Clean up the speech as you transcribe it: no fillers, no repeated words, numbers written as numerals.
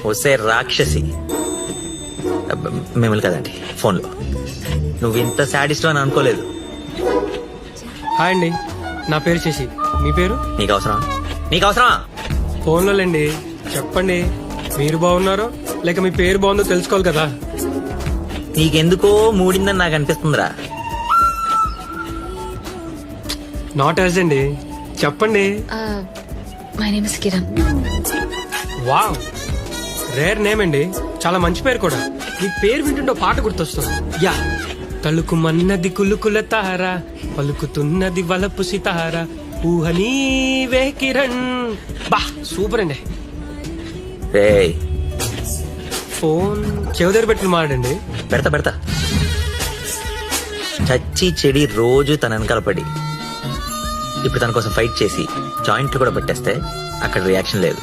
వస్తే రాక్షసి. మిమ్మల్ని కదండి ఫోన్లో. నువ్వు ఇంత శాడిస్ట్ అని అనుకోలేదు. హాయ్ అండి, నా పేరు శశి. మీ పేరు? నీకు అవసరమా? నీకు అవసరమా? ఫోన్లోలేండి. చెప్పండి, మీరు బాగున్నారో లేక మీ పేరు బాగుందో తెలుసుకోవాలి కదా. నీకెందుకో మూడిందని నాకు అనిపిస్తుందిరా. నాట్ యాజ్ అండి, చెప్పండి. My name is Kiran. Wow, rare name అండి, చాలా మంచి పేరు కూడా. మీ పేరు వింటుంటే పాట గుర్తొస్తుంది. యా, తలుకుమన్నది కులుకుల తారా, పలుకుతున్నది వలపు సితారా, ఊహ నీవే కిరణ్. బా సూపర్ అండి. రేయ్, ఫోన్ చెవిదర పెట్టిన మాడండి. పెడతా. చచ్చి చెడి రోజు తన వెనకాల పడి ఇప్పుడు తన కోసం ఫైట్ చేసి జాయింట్లు కూడా పట్టేస్తే అక్కడ రియాక్షన్ లేదు.